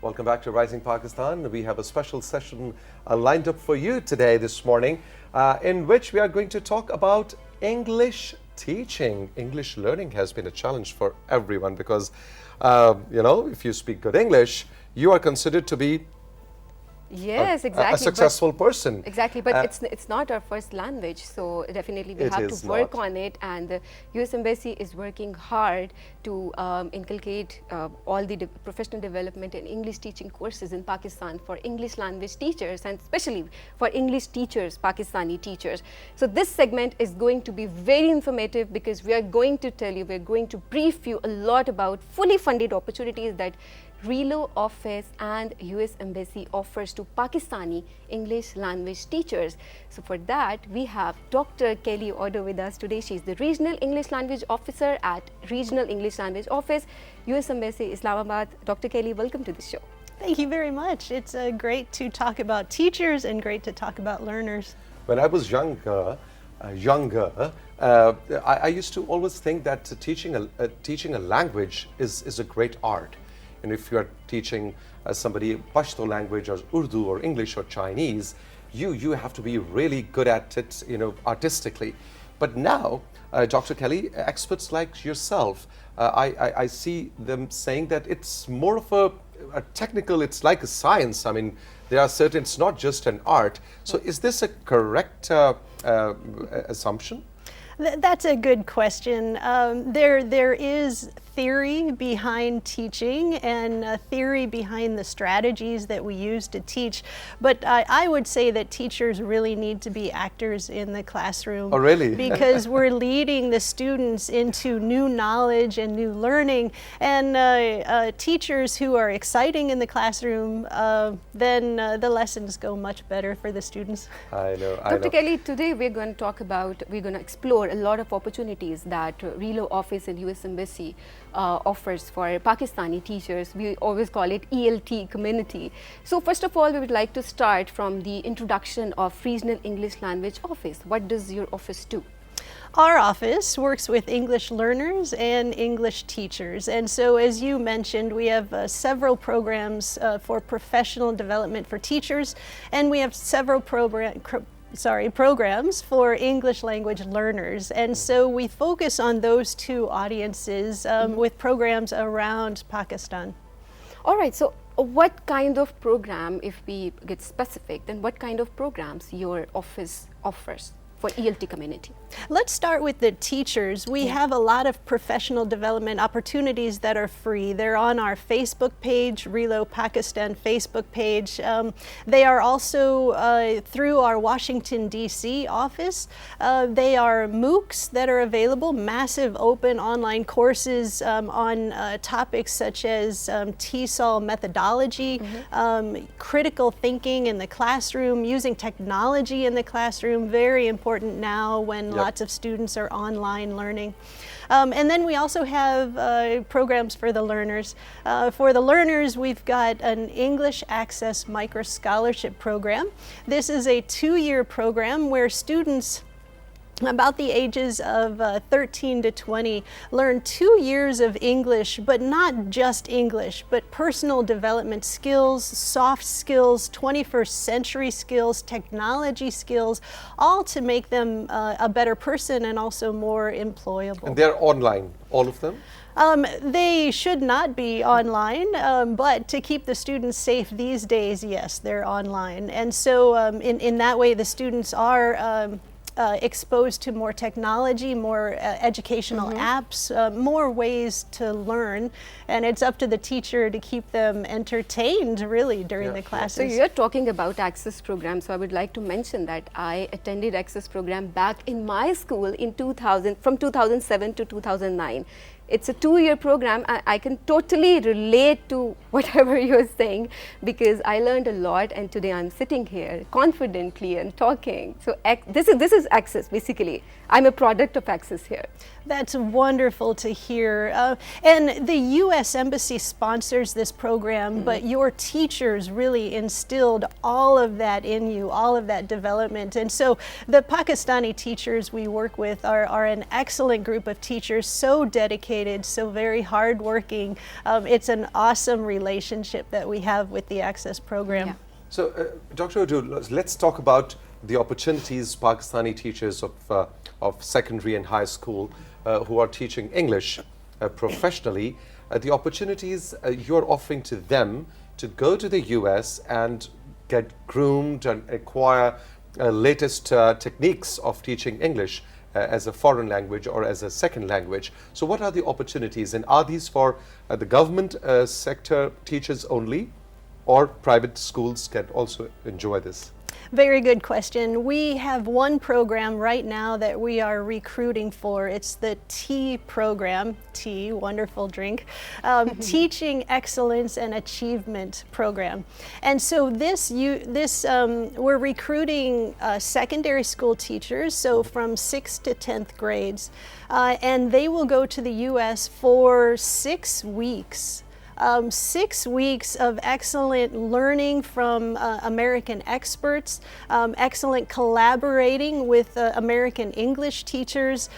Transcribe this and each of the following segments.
Welcome back to Rising Pakistan. We have a special session lined up for you today, this morning, in which we are going to talk about English teaching. English learning has been a challenge for everyone because, if you speak good English, you are considered to be a successful person. Exactly, but it's not our first language, so definitely we have to work on it, and the US Embassy is working hard to inculcate all the professional development and English teaching courses in Pakistan for English language teachers, and especially for English teachers, Pakistani teachers. So this segment is going to be very informative because we are going to tell you, we're going to brief you a lot about fully funded opportunities that RELO office and US Embassy offers to Pakistani English language teachers. So for that, we have Dr. Kelli Odhuu with us today. She's the Regional English Language Officer at Regional English Language Office, US Embassy, Islamabad. Dr. Kelli, welcome to the show. Thank you very much. It's great to talk about teachers and great to talk about learners. When I was younger, I used to always think that teaching a language is a great art. And if you are teaching somebody Pashto language or Urdu or English or Chinese, you have to be really good at it, artistically. But now, Dr. Kelli, experts like yourself, I see them saying that it's more of a technical, it's like a science. I mean, there are certain, it's not just an art. So is this a correct assumption? That's a good question. There is theory behind teaching and theory behind the strategies that we use to teach, but I would say that teachers really need to be actors in the classroom. Oh, really? Because we're leading the students into new knowledge and new learning, and teachers who are exciting in the classroom, then the lessons go much better for the students. I know. Dr. Kelli, today we're going to explore a lot of opportunities that RELO office and US Embassy offers for Pakistani teachers. We always call it ELT community. So first of all, we would like to start from the introduction of Regional English Language Office. What does your office do? Our office works with English learners and English teachers, and so as you mentioned, we have several programs for professional development for teachers, and we have several programs for English language learners, and so we focus on those two audiences with programs around Pakistan. All right, so what kind of program, if we get specific, then what kind of programs your office offers for ELT community? Let's start with the teachers. We have a lot of professional development opportunities that are free. They're on our Facebook page, RELO Pakistan Facebook page. They are also through our Washington, D.C. office. They are MOOCs that are available, massive open online courses on topics such as TESOL methodology, critical thinking in the classroom, using technology in the classroom, very important now when lots of students are online learning. And then we also have programs for the learners. For the learners, we've got an English Access Micro Scholarship Program. This is a 2-year program where students about the ages of 13 to 20 learn 2 years of English, but not just English, but personal development skills, soft skills, 21st century skills, technology skills, all to make them a better person and also more employable. And they're online, all of them? They should not be online, but to keep the students safe these days, yes, they're online. And so in that way, the students are exposed to more technology, more educational apps, more ways to learn, and it's up to the teacher to keep them entertained really during the classes. So you're talking about Access program, so I would like to mention that I attended Access program back in my school in 2000, from 2007 to 2009. It's a 2-year program. I can totally relate to whatever you're saying because I learned a lot, and today I'm sitting here confidently and talking. So this is Access, basically. I'm a product of Access here. That's wonderful to hear. And the U.S. Embassy sponsors this program, but your teachers really instilled all of that in you, all of that development. And so the Pakistani teachers we work with are an excellent group of teachers, so dedicated dedicated, so very hardworking. It's an awesome relationship that we have with the Access program. Yeah. So, Dr. Odhuu, let's talk about the opportunities Pakistani teachers of secondary and high school who are teaching English professionally, the opportunities you're offering to them to go to the US and get groomed and acquire latest techniques of teaching English as a foreign language or as a second language. So what are the opportunities, and are these for the government sector teachers only, or private schools can also enjoy this? Very good question. We have one program right now that we are recruiting for. It's the tea program, tea, wonderful drink, Teaching Excellence and Achievement program. And so we're recruiting secondary school teachers, so from 6th to 10th grades, and they will go to the U.S. for 6 weeks. 6 weeks of excellent learning from American experts, excellent collaborating with American English teachers,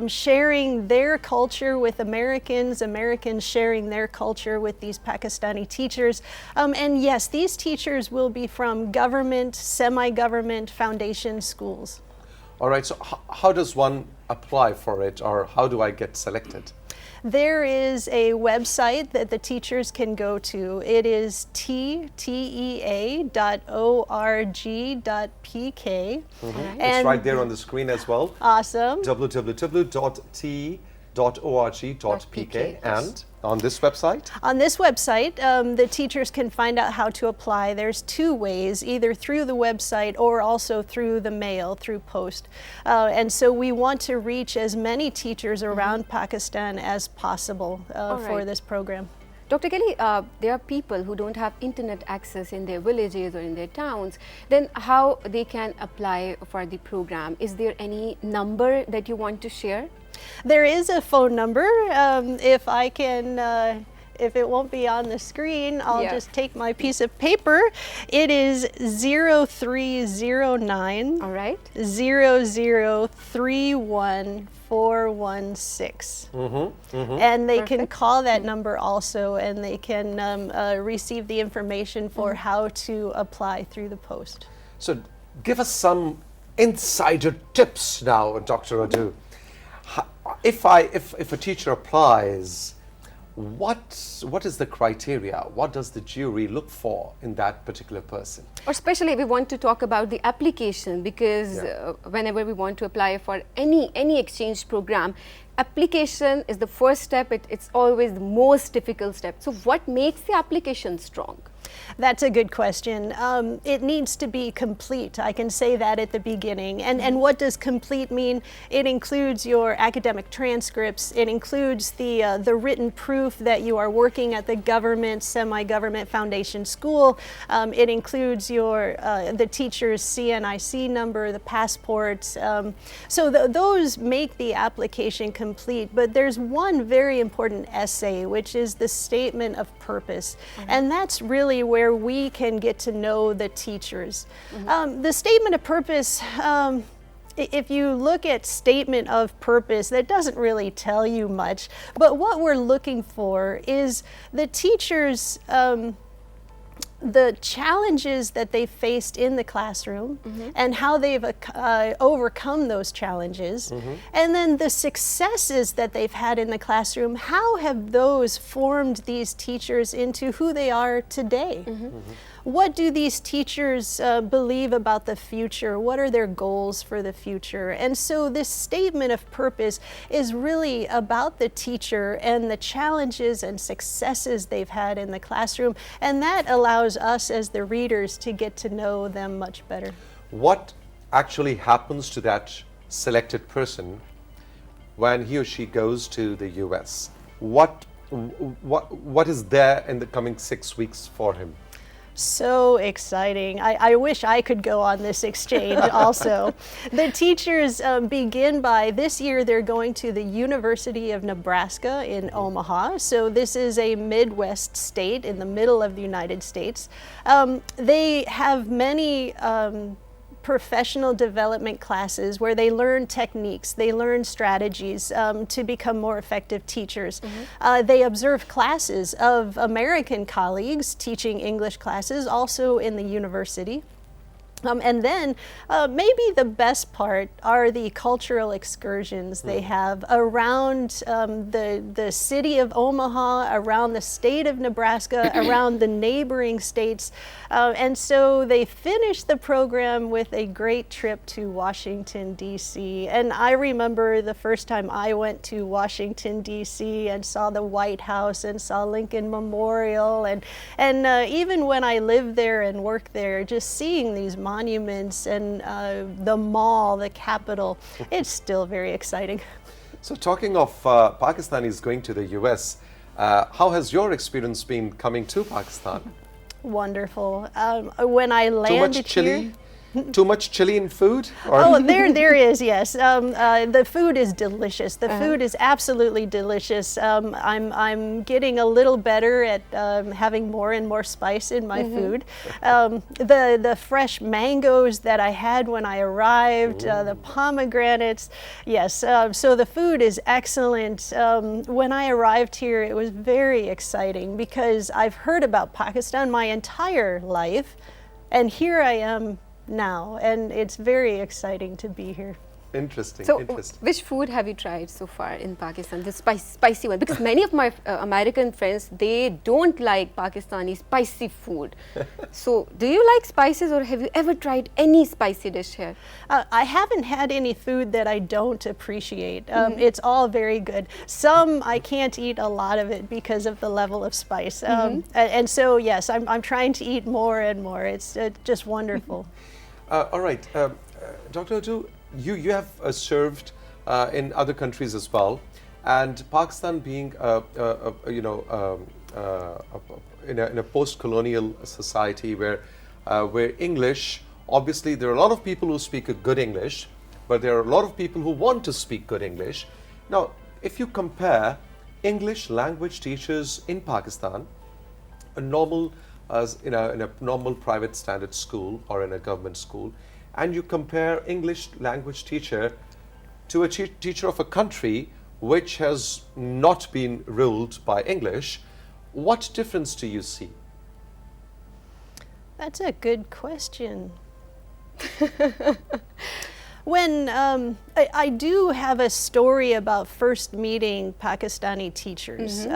sharing their culture with Americans, Americans sharing their culture with these Pakistani teachers. And yes, these teachers will be from government, semi-government, foundation schools. All right, so how does one apply for it, or how do I get selected? There is a website that the teachers can go to. It is tea.org.pk. It's right there on the screen as well. Awesome. www.tea.org.pk. And on this website? On this website, the teachers can find out how to apply. There's 2 ways, either through the website or also through the mail, through post. And so we want to reach as many teachers around Pakistan as possible for this program. Dr. Kelli, there are people who don't have internet access in their villages or in their towns. Then how they can apply for the program? Is there any number that you want to share? There is a phone number. If it won't be on the screen, I'll just take my piece of paper. It is 0309 0031416. And they can call that number also, and they can receive the information for how to apply through the post. So give us some insider tips now, Dr. Odhuu. If a teacher applies, what is the criteria? What does the jury look for in that particular person? Or especially we want to talk about the application, because whenever we want to apply for any exchange program, application is the first step. It's always the most difficult step. So what makes the application strong? That's a good question. It needs to be complete. I can say that at the beginning. And what does complete mean? It includes your academic transcripts. It includes the written proof that you are working at the government, semi-government foundation school. It includes the teacher's CNIC number, the passports. So those make the application complete. But there's one very important essay, which is the statement of purpose. And that's really where we can get to know the teachers. The statement of purpose, if you look at statement of purpose, that doesn't really tell you much. But what we're looking for is the teachers, the challenges that they faced in the classroom and how they've overcome those challenges, and then the successes that they've had in the classroom. How have those formed these teachers into who they are today? What do these teachers believe about the future? What are their goals for the future? And so this statement of purpose is really about the teacher and the challenges and successes they've had in the classroom, and that allows us as the readers to get to know them much better. What actually happens to that selected person when he or she goes to the US? What is there in the coming 6 weeks for him? So exciting. I wish I could go on this exchange also. The teachers begin by, this year they're going to the University of Nebraska in Omaha. So this is a Midwest state in the middle of the United States. They have many professional development classes where they learn techniques, they learn strategies to become more effective teachers. They observe classes of American colleagues teaching English classes, also in the university. And then maybe the best part are the cultural excursions they have around the city of Omaha, around the state of Nebraska, around the neighboring states. And so they finish the program with a great trip to Washington, D.C. And I remember the first time I went to Washington, D.C. and saw the White House and saw Lincoln Memorial. And even when I lived there and worked there, just seeing these monuments and the mall, the Capitol, it's still very exciting. So talking of Pakistanis going to the US, how has your experience been coming to Pakistan? Wonderful. When I landed Too much chili? here, Too much chili in food? Or oh, there is, yes. The food is delicious. The food is absolutely delicious. I'm getting a little better at having more and more spice in my food. The fresh mangoes that I had when I arrived, the pomegranates, yes. So the food is excellent. When I arrived here, it was very exciting because I've heard about Pakistan my entire life, and here I am now, and it's very exciting to be here. Interesting. So, interesting. which food have you tried so far in Pakistan? The spicy one, because many of my American friends, they don't like Pakistani spicy food. So, do you like spices, or have you ever tried any spicy dish here? I haven't had any food that I don't appreciate. It's all very good. Some I can't eat a lot of it because of the level of spice, and so yes, I'm trying to eat more and more. It's just wonderful. All right, Dr. Odhuu, you have served in other countries as well, and Pakistan being in a post-colonial society where English, obviously there are a lot of people who speak a good English, but there are a lot of people who want to speak good English. Now, if you compare English language teachers in Pakistan, in a normal private standard school or in a government school, and you compare English language teacher to a teacher of a country which has not been ruled by English, what difference do you see? That's a good question. When I do have a story about first meeting Pakistani teachers.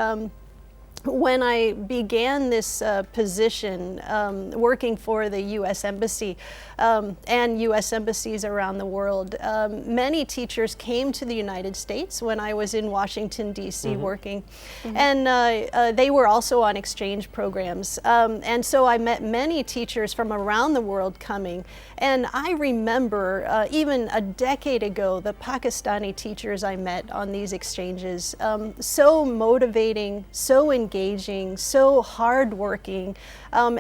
When I began this position, working for the U.S. Embassy and U.S. embassies around the world, many teachers came to the United States when I was in Washington, D.C. working. And they were also on exchange programs. And so I met many teachers from around the world coming. And I remember even a decade ago, the Pakistani teachers I met on these exchanges, so motivating, so engaging, so hardworking.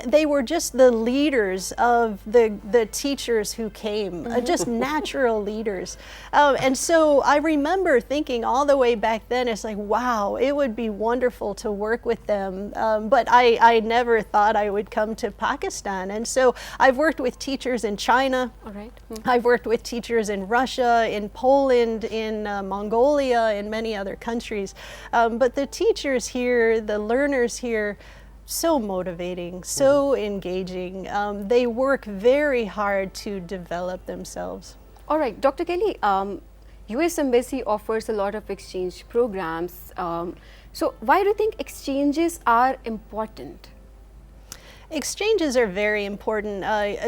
They were just the leaders of the teachers who came, just natural leaders. And so I remember thinking all the way back then, it's like, wow, it would be wonderful to work with them. But I never thought I would come to Pakistan. And so I've worked with teachers in China. All right. I've worked with teachers in Russia, in Poland, in Mongolia, in many other countries. But the teachers here, the learners here, so motivating, so engaging. They work very hard to develop themselves. All right, Dr. Kelli, U.S. Embassy offers a lot of exchange programs. So why do you think exchanges are important? Exchanges are very important.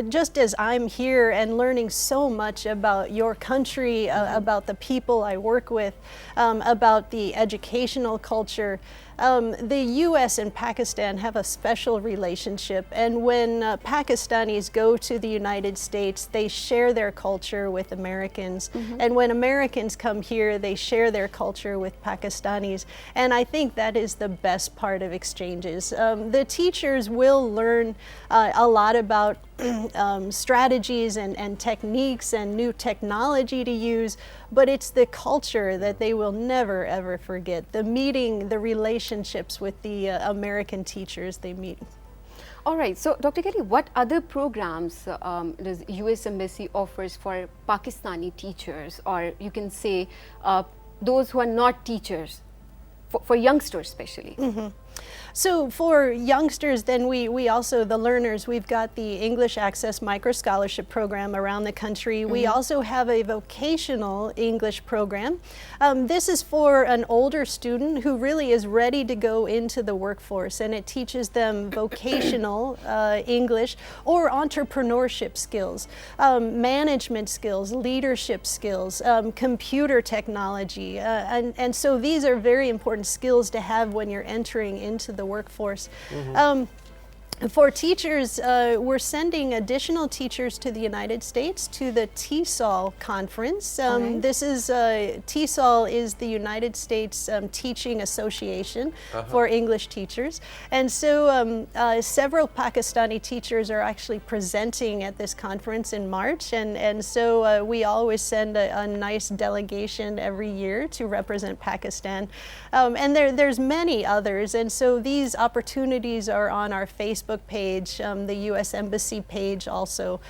Just as I'm here and learning so much about your country, about the people I work with, about the educational culture, the U.S. and Pakistan have a special relationship, and when Pakistanis go to the United States, they share their culture with Americans, and when Americans come here, they share their culture with Pakistanis, and I think that is the best part of exchanges. The teachers will learn a lot about strategies and techniques and new technology to use, but it's the culture that they will never ever forget. The meeting, the relationships with the American teachers they meet. All right. So, Dr. Kelli, what other programs does U.S. Embassy offers for Pakistani teachers, or you can say those who are not teachers, for youngsters especially? So for youngsters, then we also, the learners, we've got the English Access Micro Scholarship Program around the country. We also have a vocational English program. This is for an older student who really is ready to go into the workforce, and it teaches them vocational English or entrepreneurship skills, management skills, leadership skills, computer technology, and so these are very important skills to have when you're entering into the workforce. For teachers, we're sending additional teachers to the United States to the TESOL conference. This is TESOL is the United States Teaching Association for English teachers, and so several Pakistani teachers are actually presenting at this conference in March, and so we always send a nice delegation every year to represent Pakistan, and there's many others, and so these opportunities are on our Facebook page, the U.S. Embassy page also.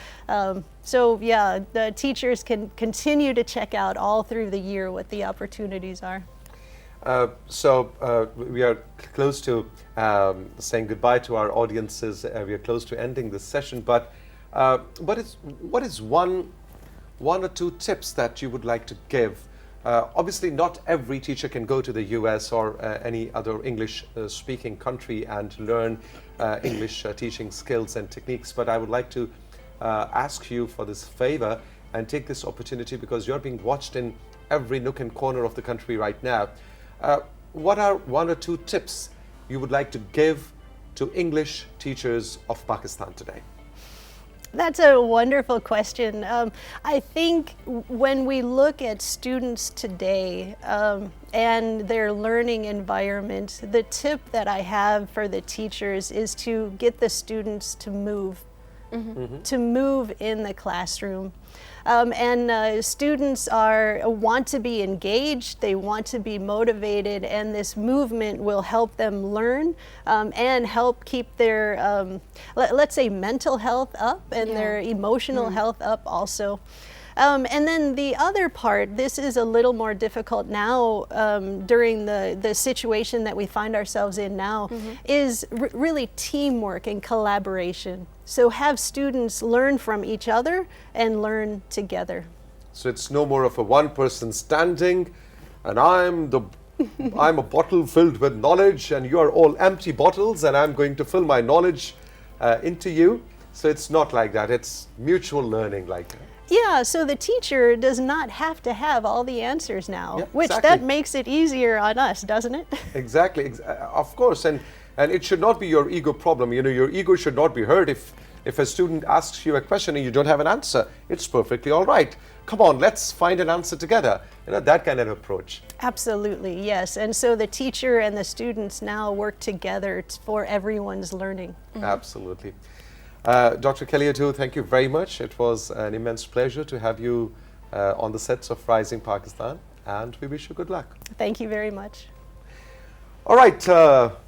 So yeah, the teachers can continue to check out all through the year what the opportunities are. We are close to saying goodbye to our audiences. We are close to ending this session, but what is one or two tips that you would like to give? Obviously, not every teacher can go to the US or any other English-speaking country and learn English teaching skills and techniques, but I would like to ask you for this favor and take this opportunity, because you're being watched in every nook and corner of the country right now. What are one or two tips you would like to give to English teachers of Pakistan today? That's a wonderful question. I think when we look at students today and their learning environment, the tip that I have for the teachers is to get the students to move, to move in the classroom. Students want to be engaged, they want to be motivated, and this movement will help them learn and help keep their, let's say, mental health up and their emotional health up also. And then the other part, this is a little more difficult now during the situation that we find ourselves in now, is really teamwork and collaboration. So have students learn from each other and learn together. So it's no more of a one person standing and I'm a bottle filled with knowledge and you are all empty bottles and I'm going to fill my knowledge into you. So it's not like that, it's mutual learning like that. Yeah, so the teacher does not have to have all the answers now, which exactly. That makes it easier on us, doesn't it? Exactly, of course, and it should not be your ego problem. You know, your ego should not be hurt if a student asks you a question and you don't have an answer. It's perfectly all right. Come on, let's find an answer together. You know, that kind of approach. Absolutely, yes. And so the teacher and the students now work together for everyone's learning. Absolutely. Dr. Kelli Odhuu, thank you very much. It was an immense pleasure to have you on the sets of Rising Pakistan, and we wish you good luck. Thank you very much. All right,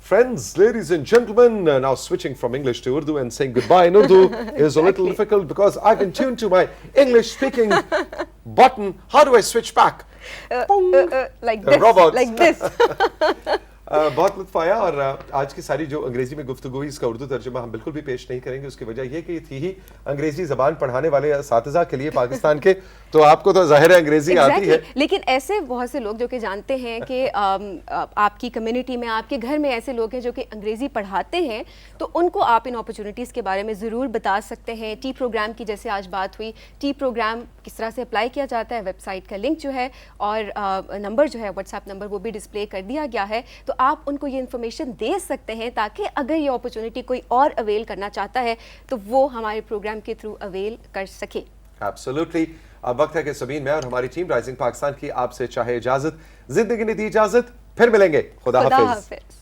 friends, ladies and gentlemen, now switching from English to Urdu and saying goodbye in Urdu is a little difficult because I've been tuned to my English speaking button. How do I switch back? Like this, robots. like this. बहुत लुत्फ आया और आज की सारी जो अंग्रेजी में गुफ्तगू हुई इसका उर्दू तर्जुमा हम बिल्कुल भी पेश नहीं करेंगे। उसकी वजह ये कि थी ही अंग्रेजी ज़बान पढ़ाने वाले असातिज़ा के लिए पाकिस्तान के, तो आपको तो ज़ाहिर है अंग्रेजी आती है। लेकिन ऐसे बहुत से लोग जो कि जानते हैं कि आपकी कम्युनिटी में, आपके घर में ऐसे लोग हैं जो कि अंग्रेजी पढ़ाते हैं, तो उनको आप इन अपॉर्चुनिटीज़ के बारे में ज़रूर बता सकते हैं। टी प्रोग्राम की जैसे आज बात हुई, टी प्रोग्राम किस तरह से अप्लाई किया जाता है, वेबसाइट का लिंक जो है और नंबर जो है, व्हाट्सएप नंबर, वो भी डिस्प्ले कर दिया गया है। तो आप उनको ये इन्फॉर्मेशन दे सकते हैं ताकि अगर ये अपॉर्चुनिटी कोई और अवेल करना चाहता है तो वो हमारे प्रोग्राम के थ्रू अवेल कर सके। एब्सोल्युटली। अब वक्त है कि सबीन, मैं और हमारी टीम राइजिंग पाकिस्तान की आपसे चाहे इजाजत, जिंदगी ने दी इजाजत, फिर मिलेंगे। खुदा हाफिज।